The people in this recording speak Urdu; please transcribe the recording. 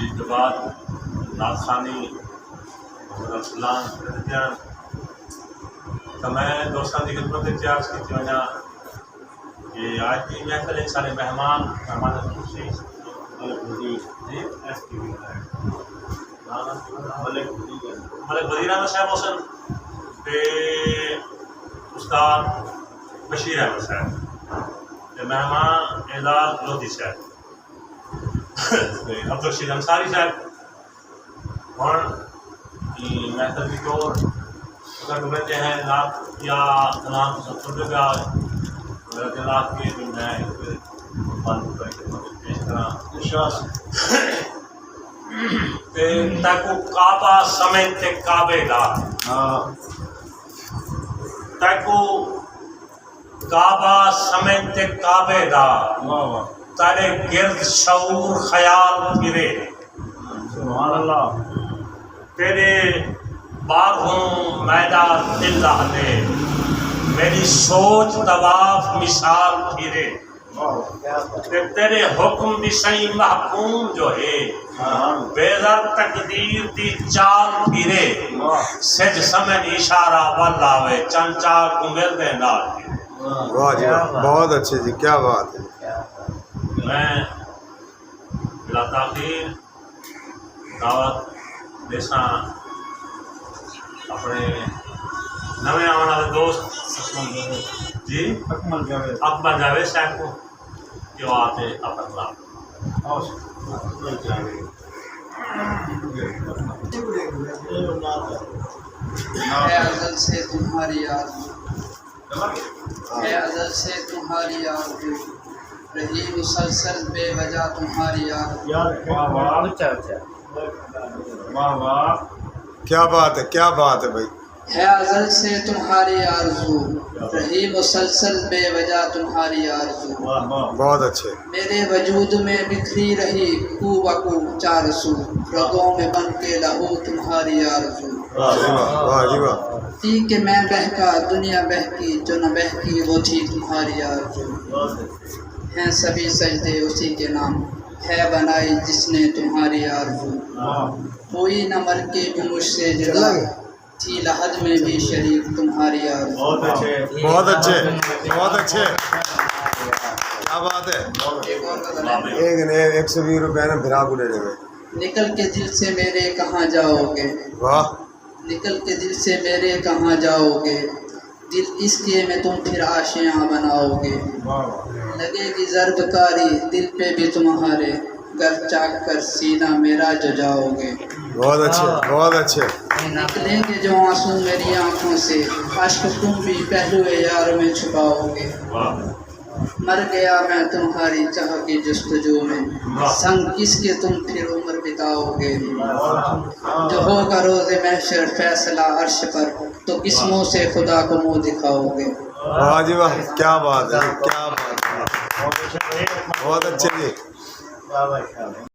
بعد ناخانی اسلام تو میں دوستان کی خدمت عرض کی وجہ کہ آج کی محفل ایک سارے مہمان خصوصی ملک وزیر احمد صاحب حسن استاد بشیر احمد صاحب مہمان اعزاز لودھی صاحب عبدالرشید انصاری صاحب اور محفل کی طور اگر کہتے ہیں نعت یا کلام سب سنتے پہ آئے جناب کے جو میں پیش کرا تکو کعبہ سمیت کعبے دا تکو کعبہ سمیت کعبے دا تارے گرد شعور خیال پھرے سبحان اللہ تیرے باغوں میدان دل رہنے میری سوچ طواف مثال پھرے تیرے حکم دی صحیح محکوم جو ہے بیزر تقدیر دی چال پھرے سج سمن اشارہ واللاوے چنچا کو مل دے نال واہ جی بہت اچھے جی کیا بات ہے میں بلا تاخیر دعوت دیساں اپنے نویں آنے والے دوست جی اکمل جاوید اکبر جاوید صاحب کو جو آتے اپنا خلاف ہے ازل سے تمہاری آرزو ہے ازل سے تمہاری آرزو رہی مسلسل بے وجہ تمہاری آرزو واہ واہ کیا بات ہے بھائی ہے ازل سے تمہاری آرزو رہی مسلسل بے وجہ تمہاری آرزو بہت اچھے میرے وجود میں بکھری رہی کو بکو چار سو رگوں میں بن کے لہو تمہاری آرزو واہ جی واہ تھی کہ میں بہکا دنیا بہکی جو نہ بہکی وہ تھی تمہاری آرزو ہیں سبھی سجدے اسی کے نام ہے بنائی جس نے تمہاری آرزو کوئی نہ مر کے بھی مجھ سے جدا تھی لحد میں بھی شریک تمہاری آرزو بہت اچھے کیا بات ہے ایک اور غزل ہے۔ ایک نے 120 روپے نا بھرا کو دینے میں نکل کے دل سے میرے کہاں جاؤ گے واہ نکل کے دل سے میرے کہاں جاؤ گے دل اس کے میں تم پھر آشیاں بناؤ گے لگے گی ضرب کاری دل پہ بھی تمہارے گر چاک کر سینہ میرا جو جاؤ گے بہت اچھے نکلیں گے جو آنسو میری آنکھوں سے اشک تم بھی پہلو یار میں چھپاؤ گے مر گیا میں تمہاری چاہ کی جستجو میں سنگ کس کے تم پھر عمر بتاؤ گے جو ہوگا روز محشر فیصلہ عرش پر تو کس منہ سے خدا کو منہ دکھاؤ گے واہ جی واہ کیا بات ہے بہت اچھے جی